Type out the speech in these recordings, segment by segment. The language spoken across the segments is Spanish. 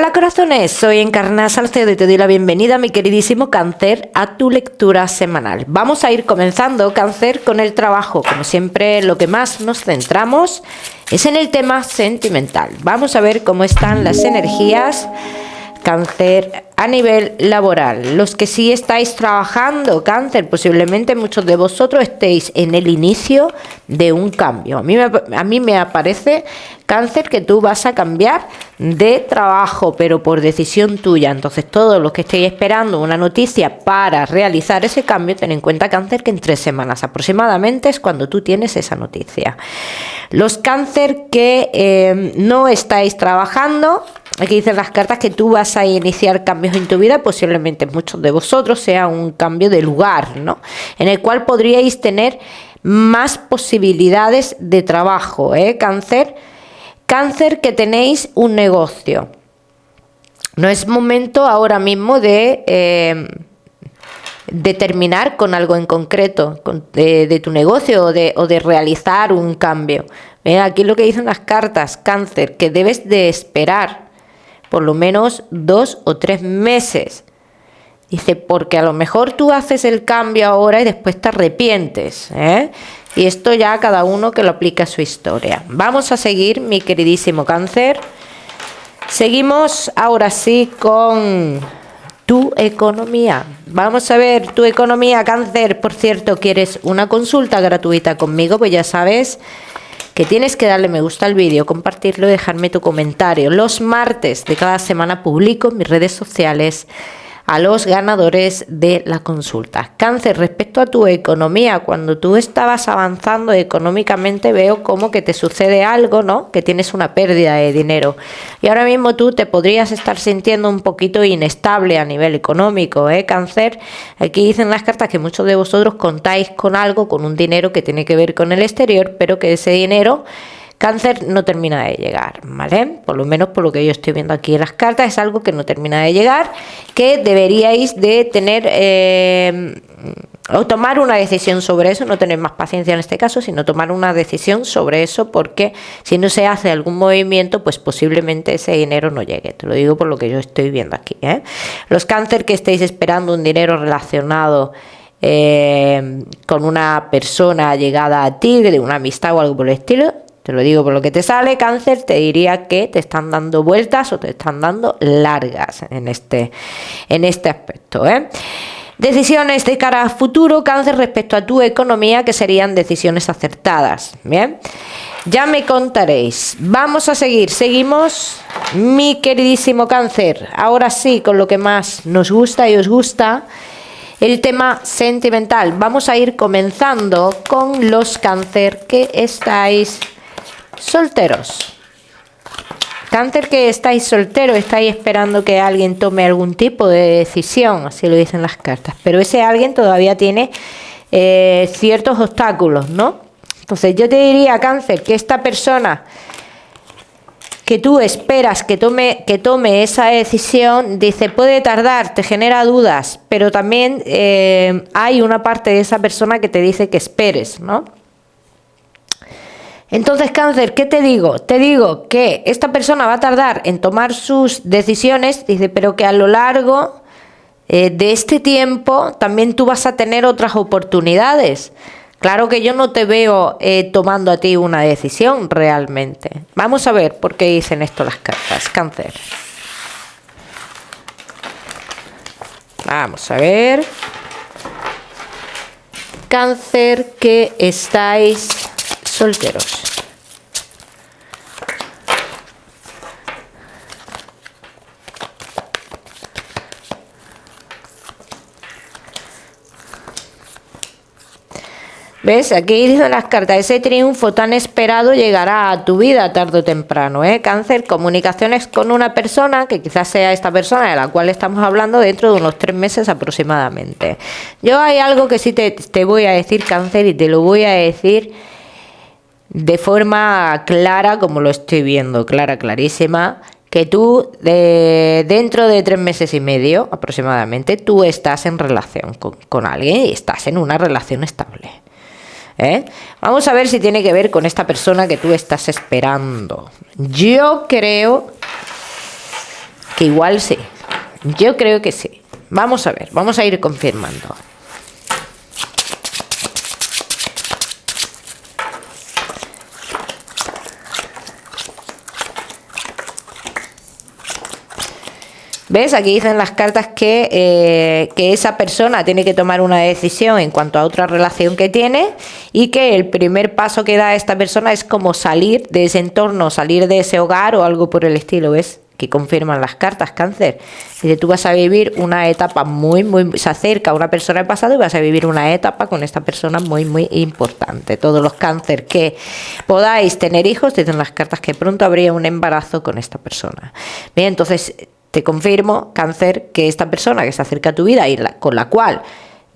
Hola corazones, soy Encarna Salcedo y te doy la bienvenida, mi queridísimo Cáncer, a tu lectura semanal. Vamos a ir comenzando, Cáncer, con el trabajo. Como siempre, lo que más nos centramos es en el tema sentimental. Vamos a ver cómo están las energías, Cáncer, a nivel laboral. Los que sí estáis trabajando, Cáncer, posiblemente muchos de vosotros estéis en el inicio de un cambio. A mí me aparece, Cáncer, que tú vas a cambiar de trabajo, pero por decisión tuya. Entonces, todos los que estéis esperando una noticia para realizar ese cambio, ten en cuenta, Cáncer, que en 3 semanas aproximadamente es cuando tú tienes esa noticia. Los Cáncer que no estáis trabajando, aquí dicen las cartas que tú vas a iniciar cambios en tu vida, posiblemente muchos de vosotros sea un cambio de lugar, ¿no? En el cual podríais tener más posibilidades de trabajo, Cáncer. Cáncer que tenéis un negocio. No es momento ahora mismo de terminar con algo en concreto de tu negocio o de realizar un cambio. Aquí lo que dicen las cartas, Cáncer, que debes de esperar por lo menos 2 o 3 meses. Dice, porque a lo mejor tú haces el cambio ahora y después te arrepientes, Y esto ya cada uno que lo aplique a su historia. Vamos a seguir, mi queridísimo Cáncer. Seguimos ahora sí con tu economía. Vamos a ver tu economía, Cáncer. Por cierto, ¿quieres una consulta gratuita conmigo? Pues ya sabes que tienes que darle me gusta al vídeo, compartirlo y dejarme tu comentario. Los martes de cada semana publico en mis redes sociales a los ganadores de la consulta. Cáncer, respecto a tu economía, cuando tú estabas avanzando económicamente, veo como que te sucede algo, ¿no? Que tienes una pérdida de dinero. Y ahora mismo tú te podrías estar sintiendo un poquito inestable a nivel económico, Cáncer. Aquí dicen las cartas que muchos de vosotros contáis con algo, con un dinero que tiene que ver con el exterior, pero que ese dinero, Cáncer, no termina de llegar, ¿vale? Por lo menos por lo que yo estoy viendo aquí en las cartas, es algo que no termina de llegar, que deberíais de tener o tomar una decisión sobre eso, no tener más paciencia en este caso, sino tomar una decisión sobre eso, porque si no se hace algún movimiento, pues posiblemente ese dinero no llegue. Te lo digo por lo que yo estoy viendo aquí, Los Cáncer que estéis esperando un dinero relacionado con una persona llegada a ti, de una amistad o algo por el estilo, te lo digo por lo que te sale, Cáncer, te diría que te están dando vueltas o te están dando largas en este aspecto, Decisiones de cara a futuro, Cáncer, respecto a tu economía, que serían decisiones acertadas, ¿bien? Ya me contaréis. Vamos a seguir, seguimos, mi queridísimo Cáncer. Ahora sí, con lo que más nos gusta y os gusta, el tema sentimental. Vamos a ir comenzando con los Cáncer que estáis solteros. Cáncer que estáis solteros, estáis esperando que alguien tome algún tipo de decisión, así lo dicen las cartas, pero ese alguien todavía tiene ciertos obstáculos, ¿no? Entonces yo te diría, Cáncer, que esta persona que tú esperas que tome esa decisión, dice, puede tardar, te genera dudas, pero también hay una parte de esa persona que te dice que esperes, ¿no? Entonces, Cáncer, ¿qué te digo? Te digo que esta persona va a tardar en tomar sus decisiones, dice, pero que a lo largo de este tiempo también tú vas a tener otras oportunidades. Claro que yo no te veo tomando a ti una decisión realmente. Vamos a ver por qué dicen esto las cartas, Cáncer. Vamos a ver. Cáncer que estáis solteros. ¿Ves? Aquí dicen las cartas, ese triunfo tan esperado llegará a tu vida tarde o temprano, Cáncer, comunicaciones con una persona, que quizás sea esta persona de la cual estamos hablando, dentro de unos 3 meses aproximadamente. Yo hay algo que sí te voy a decir, Cáncer, y te lo voy a decir de forma clara, como lo estoy viendo, clarísima, que tú dentro de 3 meses y medio aproximadamente, tú estás en relación con alguien y estás en una relación estable. Vamos a ver si tiene que ver con esta persona que tú estás esperando. Yo creo que igual sí. Yo creo que sí. Vamos a ver, vamos a ir confirmando. ¿Ves? Aquí dicen las cartas que esa persona tiene que tomar una decisión en cuanto a otra relación que tiene y que el primer paso que da esta persona es como salir de ese entorno, salir de ese hogar o algo por el estilo, ¿ves? Que confirman las cartas, Cáncer. Dice, tú vas a vivir una etapa se acerca a una persona del pasado y vas a vivir una etapa con esta persona muy importante. Todos los Cáncer que podáis tener hijos, dicen las cartas que pronto habría un embarazo con esta persona. Bien, entonces te confirmo, Cáncer, que esta persona que se acerca a tu vida y con la cual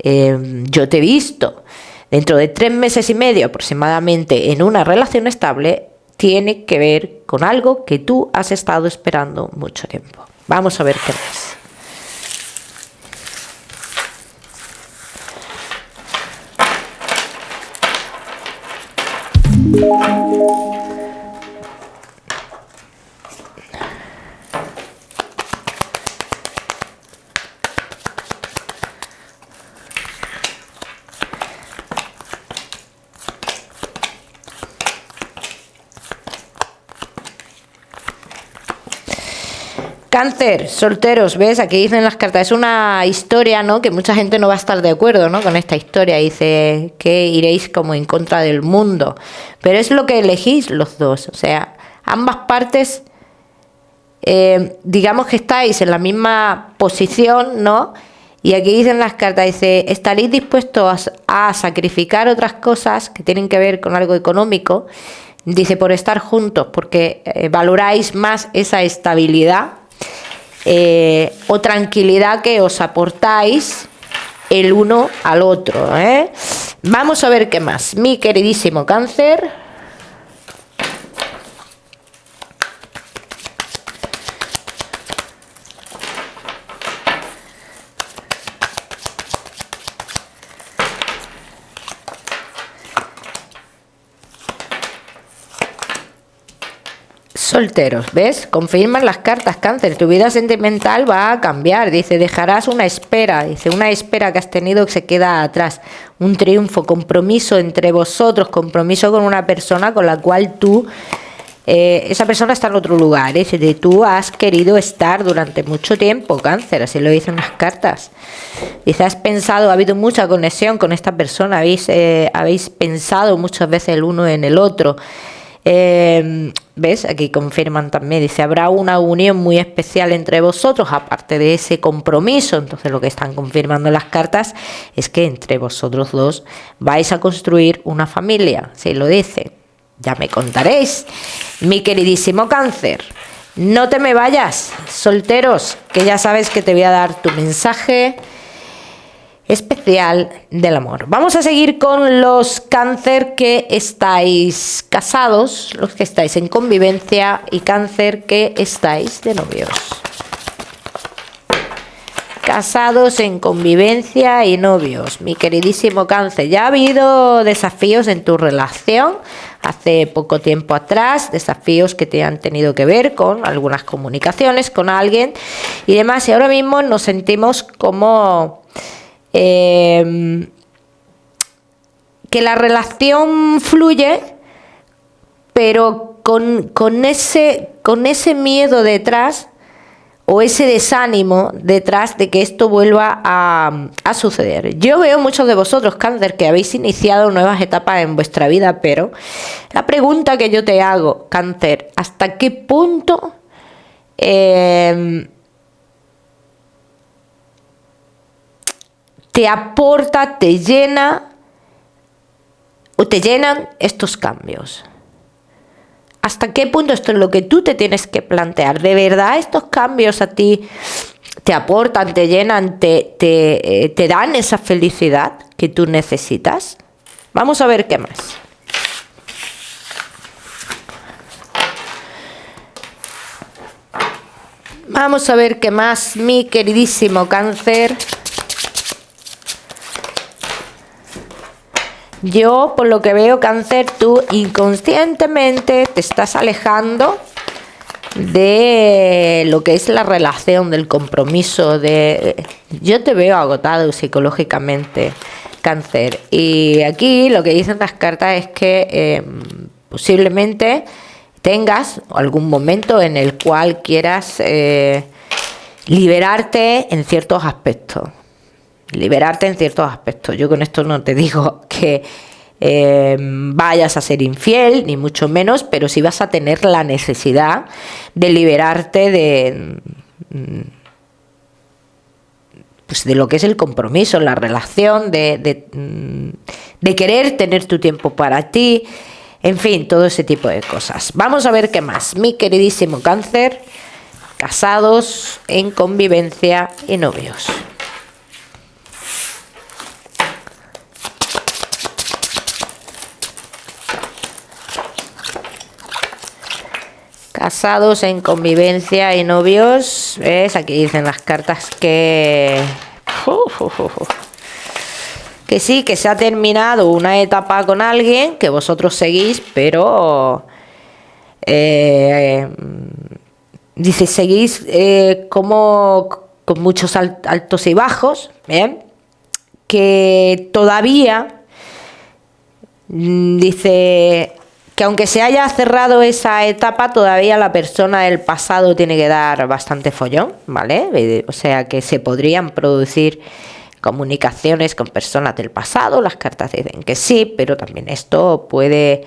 yo te he visto dentro de 3 meses y medio aproximadamente en una relación estable, tiene que ver con algo que tú has estado esperando mucho tiempo. Vamos a ver qué más. Cáncer, solteros, ¿ves? Aquí dicen las cartas, es una historia, ¿no? Que mucha gente no va a estar de acuerdo, ¿no? Con esta historia, dice que iréis como en contra del mundo, pero es lo que elegís los dos, o sea, ambas partes, digamos que estáis en la misma posición, ¿no? Y aquí dicen las cartas, dice, estaréis dispuestos a sacrificar otras cosas que tienen que ver con algo económico, dice, por estar juntos, porque valoráis más esa estabilidad o tranquilidad que os aportáis el uno al otro, ¿eh? Vamos a ver qué más, mi queridísimo Cáncer. Solteros, ¿ves? Confirman las cartas, Cáncer. Tu vida sentimental va a cambiar. Dice, dejarás una espera. Dice, una espera que has tenido que se queda atrás. Un triunfo, compromiso entre vosotros, compromiso con una persona con la cual tú, esa persona está en otro lugar. Dice, tú has querido estar durante mucho tiempo, Cáncer. Así lo dicen las cartas. Dice, has pensado, ha habido mucha conexión con esta persona. Habéis pensado muchas veces el uno en el otro. ¿Ves? Aquí confirman también, dice, habrá una unión muy especial entre vosotros, aparte de ese compromiso. Entonces lo que están confirmando las cartas es que entre vosotros dos vais a construir una familia, si lo dice. Ya me contaréis, mi queridísimo Cáncer. No te me vayas, solteros, que ya sabes que te voy a dar tu mensaje especial del amor. Vamos a seguir con los Cáncer que estáis casados, los que estáis en convivencia y Cáncer que estáis de novios. Casados, en convivencia y novios. Mi queridísimo Cáncer, ya ha habido desafíos en tu relación hace poco tiempo atrás, desafíos que te han tenido que ver con algunas comunicaciones con alguien y demás, y ahora mismo nos sentimos como que la relación fluye, pero con ese miedo detrás o ese desánimo detrás de que esto vuelva a suceder. Yo veo muchos de vosotros, Cáncer, que habéis iniciado nuevas etapas en vuestra vida, pero la pregunta que yo te hago, Cáncer, ¿hasta qué punto te aporta, te llena o te llenan estos cambios? ¿Hasta qué punto esto es lo que tú te tienes que plantear? ¿De verdad estos cambios a ti te aportan, te llenan, te dan esa felicidad que tú necesitas? Vamos a ver qué más. Vamos a ver qué más, mi queridísimo Cáncer. Yo, por lo que veo, Cáncer, tú inconscientemente te estás alejando de lo que es la relación, del compromiso, yo te veo agotado psicológicamente, Cáncer. Y aquí lo que dicen las cartas es que posiblemente tengas algún momento en el cual quieras liberarte en ciertos aspectos. Liberarte en ciertos aspectos. Yo con esto no te digo que vayas a ser infiel, ni mucho menos, pero sí vas a tener la necesidad de liberarte pues de lo que es el compromiso, la relación, de querer tener tu tiempo para ti, en fin, todo ese tipo de cosas. Vamos a ver qué más. Mi queridísimo Cáncer, casados, en convivencia y novios. Casados, en convivencia y novios. ¿Ves? Aquí dicen las cartas que sí, que se ha terminado una etapa con alguien que vosotros seguís, pero dice, seguís como con muchos altos y bajos, ¿bien? Que todavía dice que aunque se haya cerrado esa etapa, todavía la persona del pasado tiene que dar bastante follón, ¿vale? O sea que se podrían producir comunicaciones con personas del pasado. Las cartas dicen que sí, pero también esto puede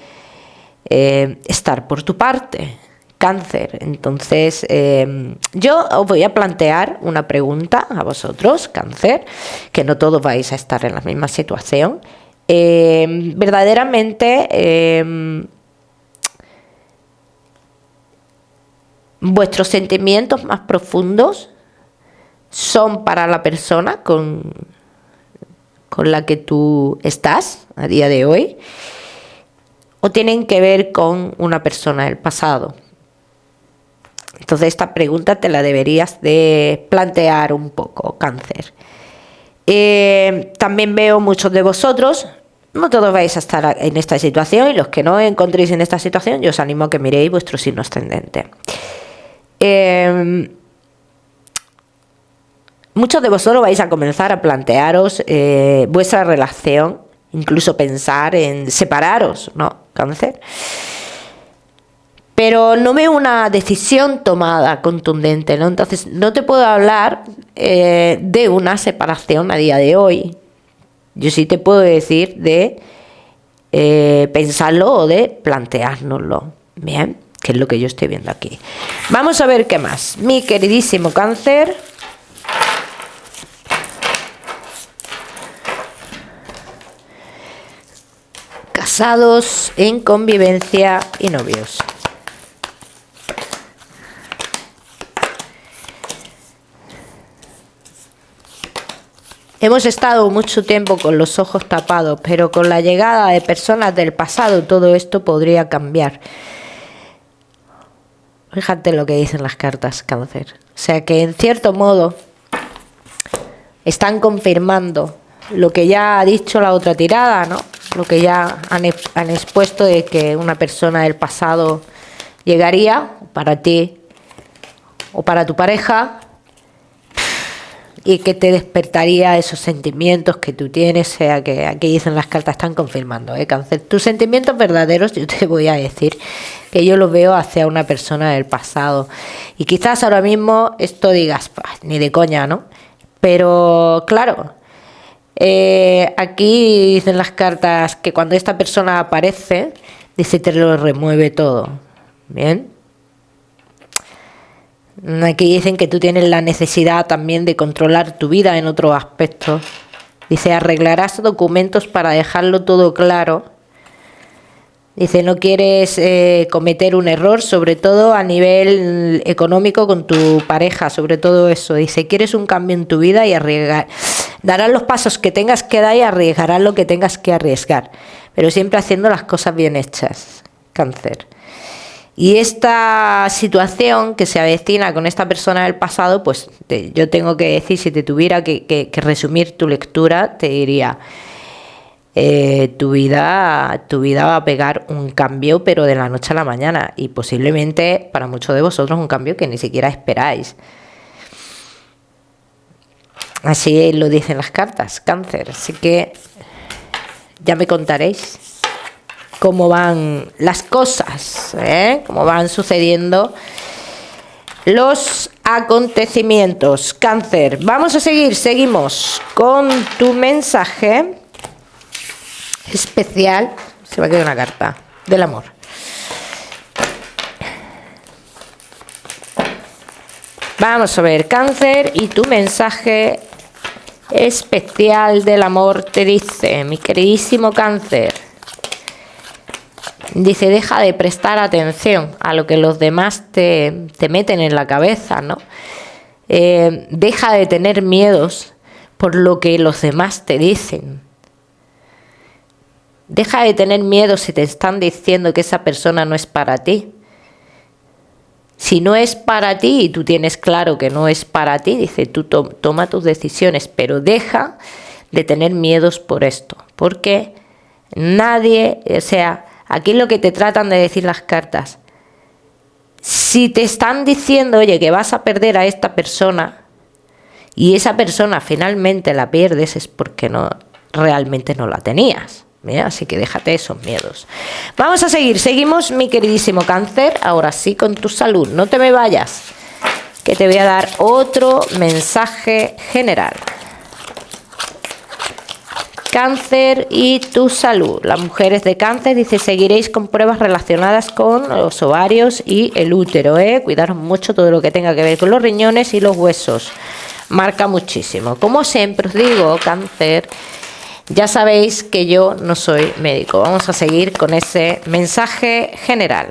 estar por tu parte, Cáncer. Entonces yo os voy a plantear una pregunta a vosotros, Cáncer, que no todos vais a estar en la misma situación. Verdaderamente vuestros sentimientos más profundos son para la persona con la que tú estás a día de hoy, o tienen que ver con una persona del pasado. Entonces esta pregunta te la deberías de plantear un poco, Cáncer. También veo muchos de vosotros, no todos vais a estar en esta situación, y los que no encontréis en esta situación, yo os animo a que miréis vuestro signo ascendente. Muchos de vosotros vais a comenzar a plantearos vuestra relación, incluso pensar en separaros, ¿no, Cáncer? Pero no veo una decisión tomada contundente, ¿no? Entonces no te puedo hablar de una separación a día de hoy. Yo sí te puedo decir de pensarlo o de planteárnoslo, ¿bien? Que es lo que yo estoy viendo aquí. Vamos a ver qué más. Mi queridísimo Cáncer. Casados, en convivencia y novios. Hemos estado mucho tiempo con los ojos tapados, pero con la llegada de personas del pasado todo esto podría cambiar. Fíjate lo que dicen las cartas, Cáncer. O sea que en cierto modo están confirmando lo que ya ha dicho la otra tirada, ¿no? Lo que ya han expuesto de que una persona del pasado llegaría para ti o para tu pareja, y que te despertaría esos sentimientos que tú tienes. O sea que aquí dicen las cartas, están confirmando, Cáncer. Tus sentimientos verdaderos, yo te voy a decir que yo los veo hacia una persona del pasado. Y quizás ahora mismo esto digas, ni de coña, ¿no? Pero claro, aquí dicen las cartas que cuando esta persona aparece, dice, te lo remueve todo. ¿Bien? Aquí dicen que tú tienes la necesidad también de controlar tu vida en otros aspectos. Dice, arreglarás documentos para dejarlo todo claro. Dice, no quieres cometer un error, sobre todo a nivel económico con tu pareja, sobre todo eso. Dice, quieres un cambio en tu vida y arriesgar. Darás los pasos que tengas que dar y arriesgarás lo que tengas que arriesgar. Pero siempre haciendo las cosas bien hechas, Cáncer. Y esta situación que se avecina con esta persona del pasado, pues yo tengo que decir, si te tuviera que resumir tu lectura, te diría, tu vida va a pegar un cambio, pero de la noche a la mañana, y posiblemente para muchos de vosotros un cambio que ni siquiera esperáis. Así lo dicen las cartas, Cáncer. Así que ya me contaréis cómo van las cosas, cómo van sucediendo los acontecimientos. Cáncer, vamos a seguimos con tu mensaje especial. Se va a quedar una carta del amor. Vamos a ver, Cáncer, y tu mensaje especial del amor te dice, mi queridísimo Cáncer. Dice, deja de prestar atención a lo que los demás te meten en la cabeza, ¿no? Deja de tener miedos por lo que los demás te dicen. Deja de tener miedo si te están diciendo que esa persona no es para ti. Si no es para ti y tú tienes claro que no es para ti, dice, tú toma tus decisiones, pero deja de tener miedos por esto. Porque nadie, o sea, aquí lo que te tratan de decir las cartas, si te están diciendo, oye, que vas a perder a esta persona y esa persona finalmente la pierdes, es porque realmente no la tenías. Mira, así que déjate esos miedos. Vamos a seguimos, mi queridísimo Cáncer, ahora sí con tu salud. No te me vayas, que te voy a dar otro mensaje general. Cáncer y tu salud. Las mujeres de Cáncer, dice, seguiréis con pruebas relacionadas con los ovarios y el útero, Cuidaros mucho todo lo que tenga que ver con los riñones y los huesos. Marca muchísimo. Como siempre os digo, Cáncer, ya sabéis que yo no soy médico. Vamos a seguir con ese mensaje general.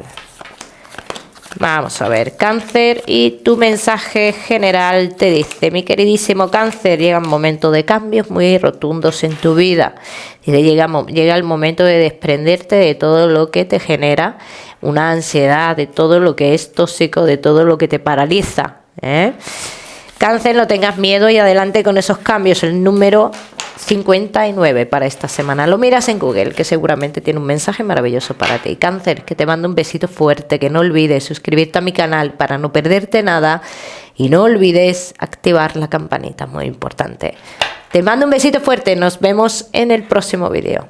Vamos a ver, Cáncer, y tu mensaje general te dice, mi queridísimo Cáncer, llega un momento de cambios muy rotundos en tu vida. Llega el momento de desprenderte de todo lo que te genera una ansiedad, de todo lo que es tóxico, de todo lo que te paraliza. Cáncer, no tengas miedo y adelante con esos cambios. El número 59 para esta semana. Lo miras en Google, que seguramente tiene un mensaje maravilloso para ti. Cáncer, que te mando un besito fuerte, que no olvides suscribirte a mi canal para no perderte nada y no olvides activar la campanita, muy importante. Te mando un besito fuerte, nos vemos en el próximo vídeo.